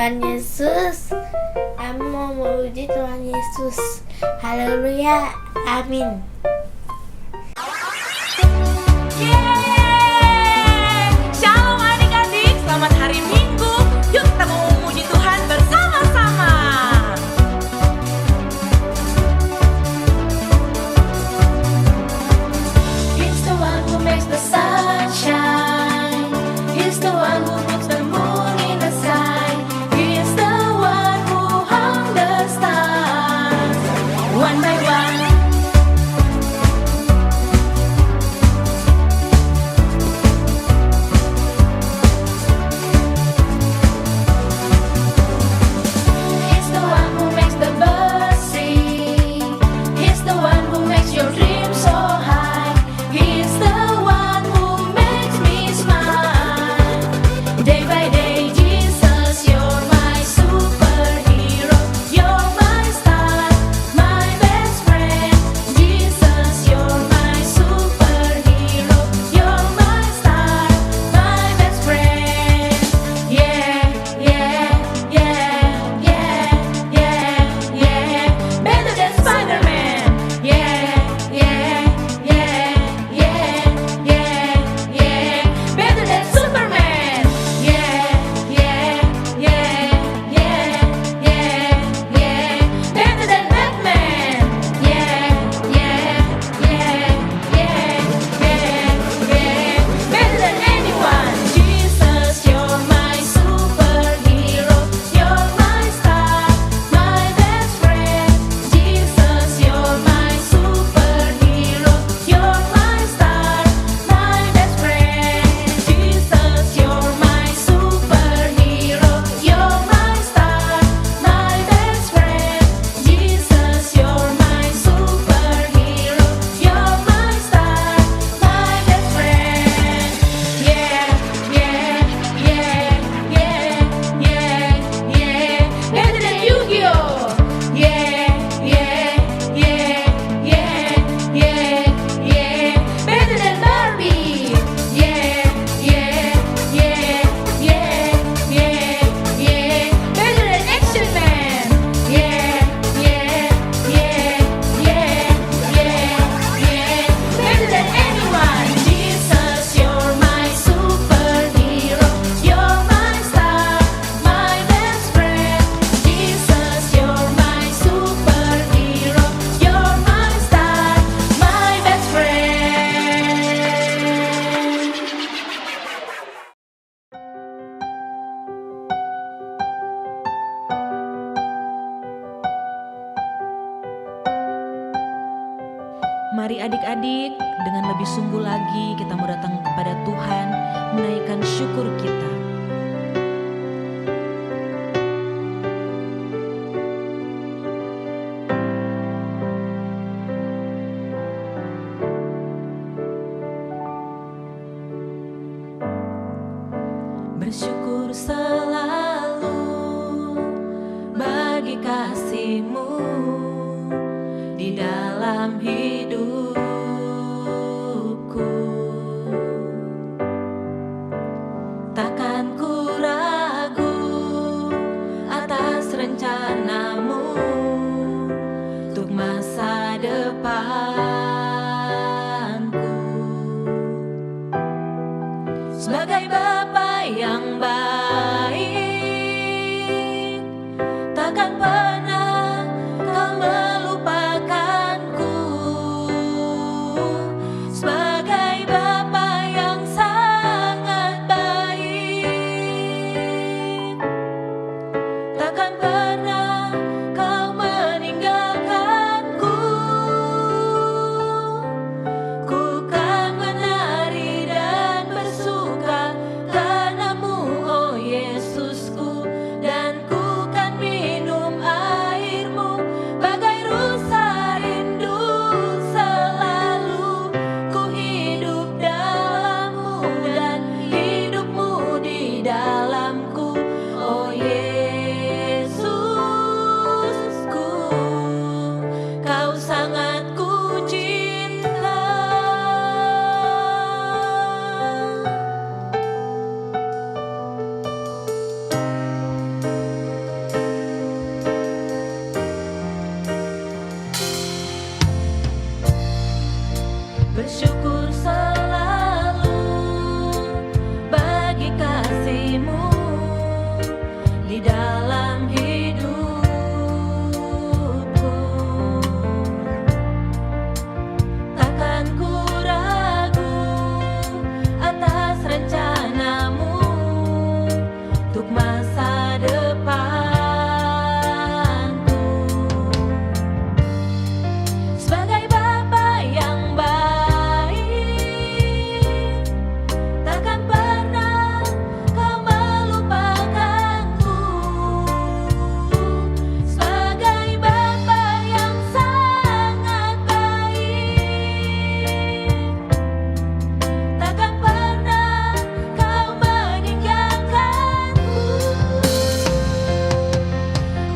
Tuhan Yesus. Kami mau memuji Tuhan Yesus. Haleluya. Amin. Shalom adik-adik, selamat hari Minggu. Yuk kita mau memuji Tuhan bersama-sama. He's the one who makes the sun shine. He's the one who puts the moon in the sky. He is the one who hung the stars one by one. He's the one who makes the birds sing. He's the one who makes your dreams so high. He's the one who makes me smile. Day by day, Jesus, you're my superhero. You're my star, my best friend. Jesus, you're my superhero. You're my star, my best friend. Yeah, yeah, yeah, yeah, yeah, yeah. Better than Spider-Man. Yeah, yeah, yeah, yeah, yeah, yeah. Better than Superman. Yeah, yeah, yeah, yeah, yeah, yeah. Better than Batman. Yeah, yeah, yeah, yeah, yeah, yeah. Better than anyone. Jesus, you're my superhero. You're my star, my best friend. Jesus, you're my superhero. You're my star, my best friend. Jesus, you're my superhero. You're my star, my best friend. Jesus, you're my superhero. You're my star, my best friend. Yeah, yeah, yeah, yeah, yeah, yeah. Better than Yu-Gi-Oh! Yeah, yeah, yeah, yeah, yeah, yeah. Better than Barbie. Yeah, yeah, yeah, yeah, yeah, yeah. Better than Action Man. Yeah, yeah, yeah, yeah, yeah, yeah. Better than anyone. Jesus, you're my superhero. You're my star, my best friend. Jesus, you're my superhero. You're my star, my best friend. Mari adik-adik, dengan lebih sungguh lagi kita mau datang kepada Tuhan, menaikkan syukur kita. Bersyukur selalu bagi kasih-Mu di dalam hidupku. Takkan ku ragu atas rencana-Mu untuk masa depanku. Sebagai Bapa yang baik, takkan pernah Kau melupakanku. Sebagai Bapa yang sangat baik, takkan pernah Kau meninggalkanku. Ku kan menari dan bersuka karena-Mu, oh Yesusku, dan ku kan minum air dalam hidupku. Takkan ku ragu atas rencanamu untuk masa depanku. Sebagai Bapa yang baik, takkan pernah kau melupakanku. Sebagai Bapa yang sangat baik, takkan pernah kau meninggalkanku.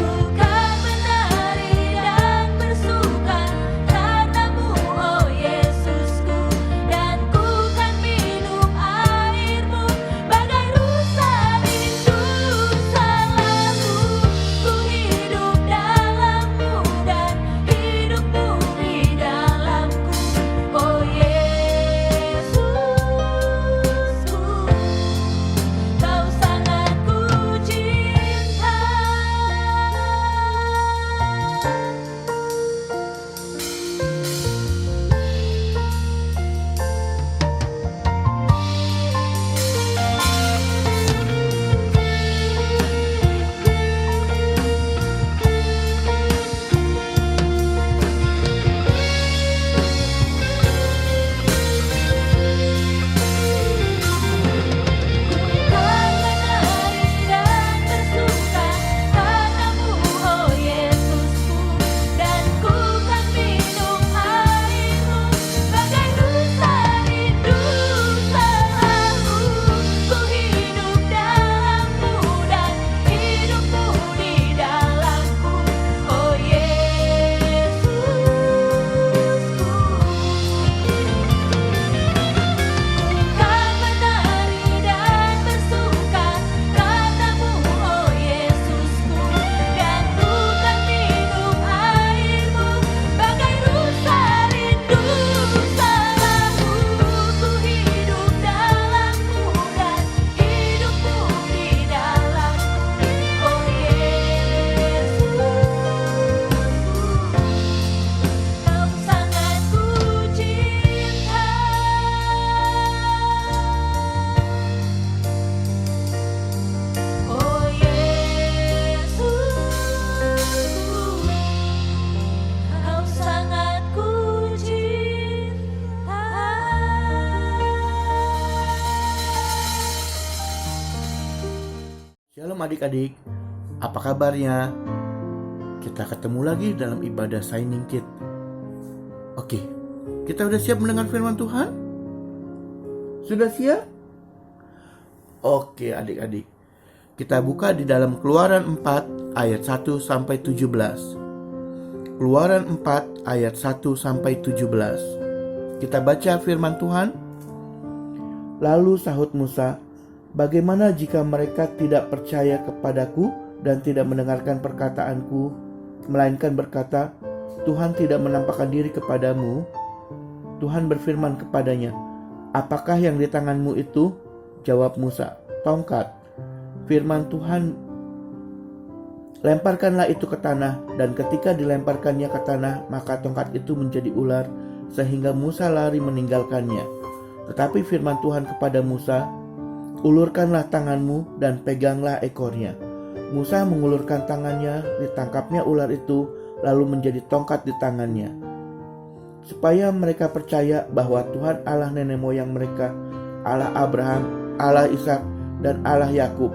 Ku kan menari dan bersuka karenamu, oh Yesusku, dan ku kan minum airmu bagai rusa rindu salahmu. Ku hidup dalammu dan hidupmu di dalamku, oh Yesusku, kau sangat ku cinta. Kan menari dan bersuka karenamu, oh Yesusku, dan ku kan minum airmu bagai rusa rindu salahmu. Ku hidup dalammu dan hidupmu di dalamku, oh Yesusku. Kan menari dan bersuka karenamu, oh Yesusku, dan ku kan minum airmu bagai rusa rindu salahmu. Ku hidup dalammu dan hidupmu di dalamku, oh Yesusku, kau sangat ku cinta. Oh Yesusku, kau sangat ku cinta. Shalom adik-adik, apa kabarnya? Kita ketemu lagi dalam ibadah Signing Kit. Oke, kita udah siap mendengar firman Tuhan? Sudah siap? Oke adik-adik, kita buka di dalam Keluaran 4 ayat 1 sampai 17. Keluaran 4 ayat 1 sampai 17. Kita baca firman Tuhan. Lalu sahut Musa, bagaimana jika mereka tidak percaya kepadaku dan tidak mendengarkan perkataanku, melainkan berkata, Tuhan tidak menampakkan diri kepadamu? Tuhan berfirman kepadanya, apakah yang di tanganmu itu? Jawab Musa, tongkat. Firman Tuhan, lemparkanlah itu ke tanah, dan ketika dilemparkannya ke tanah, maka tongkat itu menjadi ular, sehingga Musa lari meninggalkannya. Tetapi firman Tuhan kepada Musa, ulurkanlah tanganmu dan peganglah ekornya. Musa mengulurkan tangannya, ditangkapnya ular itu, lalu menjadi tongkat di tangannya. Supaya mereka percaya bahwa Tuhan Allah nenek moyang mereka, Allah Abraham, Allah Ishak, dan Allah Yakub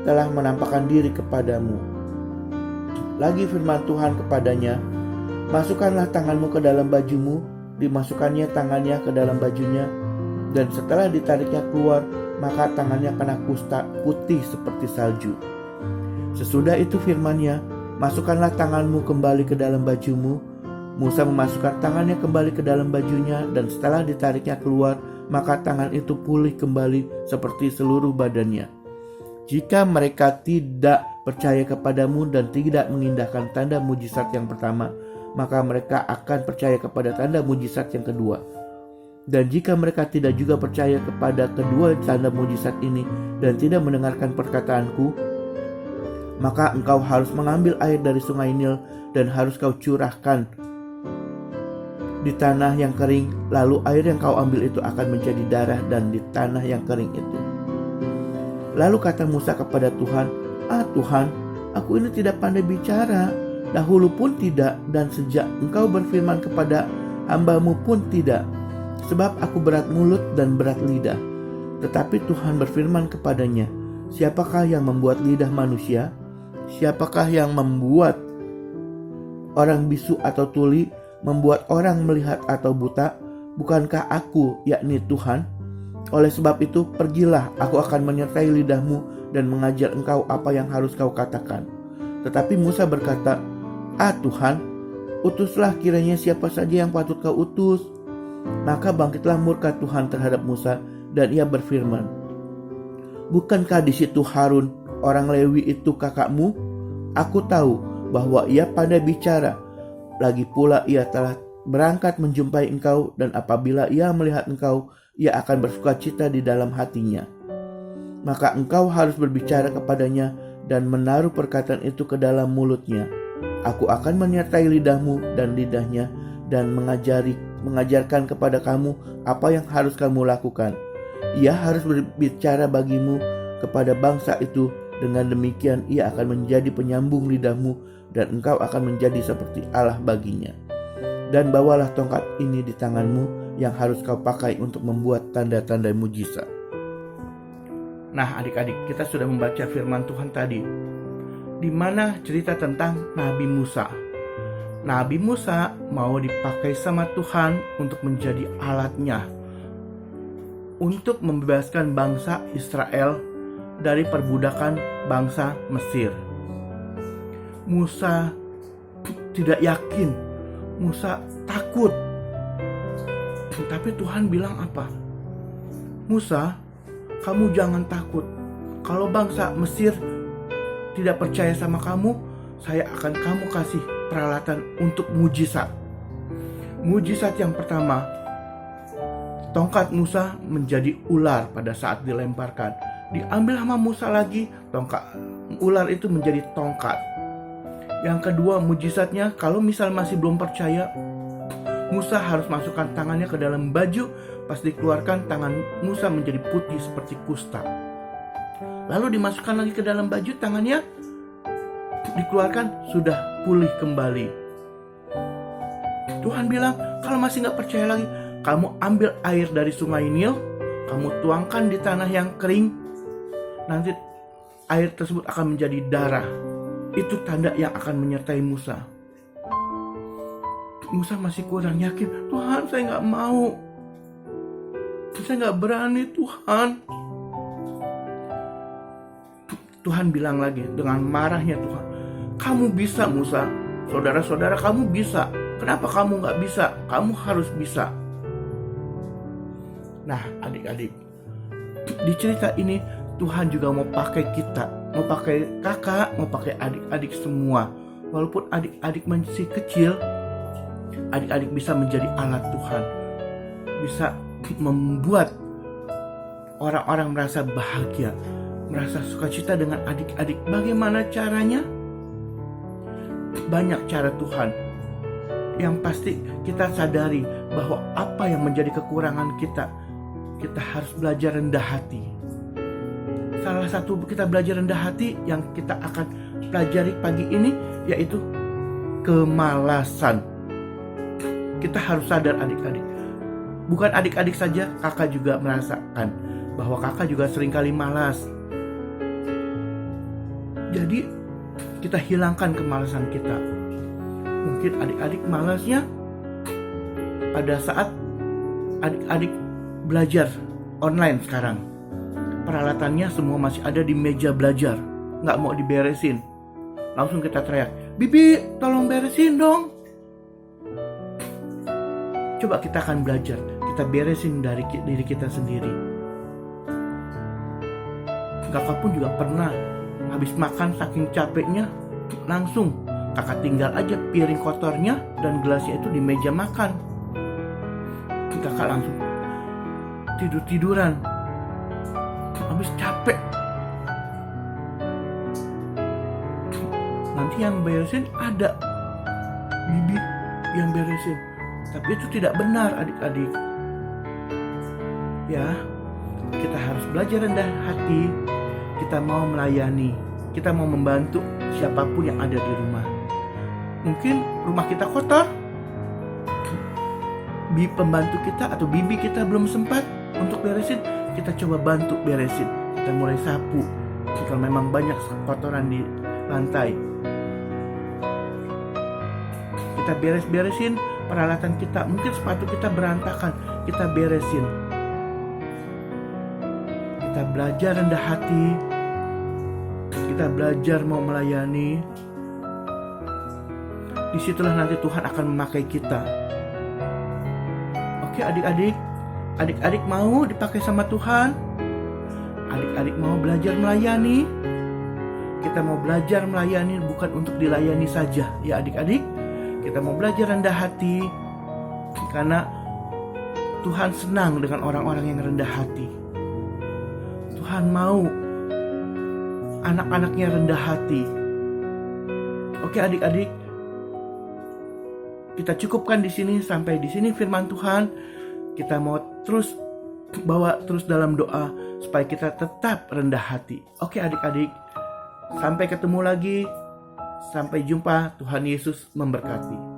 telah menampakkan diri kepadamu. Lagi firman Tuhan kepadanya, masukkanlah tanganmu ke dalam bajumu. Dimasukkannya tangannya ke dalam bajunya, dan setelah ditariknya keluar, maka tangannya kena kusta putih seperti salju. Sesudah itu firman-Nya, masukkanlah tanganmu kembali ke dalam bajumu. Musa memasukkan tangannya kembali ke dalam bajunya, dan setelah ditariknya keluar, maka tangan itu pulih kembali seperti seluruh badannya. Jika mereka tidak percaya kepadamu dan tidak mengindahkan tanda mujizat yang pertama, maka mereka akan percaya kepada tanda mujizat yang kedua. Dan jika mereka tidak juga percaya kepada kedua tanda mujizat ini dan tidak mendengarkan perkataanku, maka engkau harus mengambil air dari sungai Nil dan harus kau curahkan di tanah yang kering, lalu air yang kau ambil itu akan menjadi darah dan di tanah yang kering itu. Lalu kata Musa kepada Tuhan, Tuhan, aku ini tidak pandai bicara, dahulu pun tidak, dan sejak engkau berfirman kepada hamba-Mu pun tidak, sebab aku berat mulut dan berat lidah. Tetapi Tuhan berfirman kepadanya, siapakah yang membuat lidah manusia? Siapakah yang membuat orang bisu atau tuli, membuat orang melihat atau buta? Bukankah aku, yakni Tuhan? Oleh sebab itu, pergilah, aku akan menyertai lidahmu dan mengajar engkau apa yang harus kau katakan. Tetapi Musa berkata, Tuhan, utuslah kiranya siapa saja yang patut kau utus. Maka bangkitlah murka Tuhan terhadap Musa, dan ia berfirman, bukankah di situ Harun, orang Lewi itu kakakmu? Aku tahu bahwa ia pandai bicara. Lagi pula ia telah berangkat menjumpai engkau, dan apabila ia melihat engkau, ia akan bersukacita di dalam hatinya. Maka engkau harus berbicara kepadanya dan menaruh perkataan itu ke dalam mulutnya. Aku akan menyertai lidahmu dan lidahnya dan mengajarkan kepada kamu apa yang harus kamu lakukan. Ia harus berbicara bagimu kepada bangsa itu. Dengan demikian ia akan menjadi penyambung lidahmu dan engkau akan menjadi seperti Allah baginya. Dan bawalah tongkat ini di tanganmu yang harus kau pakai untuk membuat tanda-tanda mujizat. Nah adik-adik, kita sudah membaca firman Tuhan tadi, di mana cerita tentang Nabi Musa. Nabi Musa mau dipakai sama Tuhan untuk menjadi alatnya untuk membebaskan bangsa Israel dari perbudakan bangsa Mesir. Musa tidak yakin, Musa takut. Tapi Tuhan bilang apa? Musa, kamu jangan takut. Kalau bangsa Mesir tidak percaya sama kamu, saya akan kamu kasih peralatan untuk mujizat. Mujizat yang pertama, tongkat Musa menjadi ular pada saat dilemparkan. Diambil sama Musa lagi, tongkat ular itu menjadi tongkat. Yang kedua, mujizatnya, kalau misal masih belum percaya, Musa harus masukkan tangannya ke dalam baju. Pas dikeluarkan, tangan Musa menjadi putih seperti kusta. Lalu dimasukkan lagi ke dalam baju, tangannya dikeluarkan, sudah pulih kembali. Tuhan bilang, kalau masih gak percaya lagi, kamu ambil air dari sungai Nil, kamu tuangkan di tanah yang kering, nanti air tersebut akan menjadi darah. Itu tanda yang akan menyertai Musa. Musa masih kurang yakin, Tuhan saya gak mau, saya gak berani Tuhan. Tuhan bilang lagi dengan marahnya Tuhan, kamu bisa Musa, saudara-saudara kamu bisa, kenapa kamu gak bisa? Kamu harus bisa. Nah adik-adik, di cerita ini Tuhan juga mau pakai kita, mau pakai kakak, mau pakai adik-adik semua. Walaupun adik-adik masih kecil, adik-adik bisa menjadi alat Tuhan, bisa membuat orang-orang merasa bahagia, merasa sukacita dengan adik-adik. Bagaimana caranya? Banyak cara Tuhan. Yang pasti kita sadari bahwa apa yang menjadi kekurangan kita harus belajar rendah hati. Salah satu kita belajar rendah hati yang kita akan pelajari pagi ini yaitu kemalasan. Kita harus sadar adik-adik, bukan adik-adik saja, kakak juga merasakan bahwa kakak juga seringkali malas. Jadi kita hilangkan kemalasan kita. Mungkin adik-adik malasnya pada saat adik-adik belajar online sekarang. Peralatannya semua masih ada di meja belajar, nggak mau diberesin. Langsung kita teriak, Bibi tolong beresin dong. Coba kita akan belajar, kita beresin dari diri kita sendiri. Kakak pun juga pernah habis makan saking capeknya, langsung kakak tinggal aja piring kotornya dan gelasnya itu di meja makan. Kakak langsung tidur-tiduran habis capek. nanti yang beresin ada bibi yang beresin. Tapi itu tidak benar adik-adik. Ya, kita harus belajar rendah hati. Kita mau melayani, kita mau membantu siapapun yang ada di rumah. Mungkin rumah kita kotor, pembantu kita atau bibi kita belum sempat untuk beresin, kita coba bantu beresin. Kita mulai sapu kalau memang banyak kotoran di lantai. Kita beresin peralatan kita, mungkin sepatu kita berantakan, kita beresin. Kita belajar rendah hati, kita belajar mau melayani. Disitulah nanti Tuhan akan memakai kita. Oke adik-adik, adik-adik mau dipakai sama Tuhan? Adik-adik mau belajar melayani? Kita mau belajar melayani bukan untuk dilayani saja ya adik-adik. Kita mau belajar rendah hati karena Tuhan senang dengan orang-orang yang rendah hati. Tuhan mau anak-anaknya rendah hati. Oke adik-adik, kita cukupkan di sini, sampai di sini firman Tuhan. Kita mau terus bawa terus dalam doa supaya kita tetap rendah hati. Oke adik-adik, sampai ketemu lagi. Sampai jumpa. Tuhan Yesus memberkati.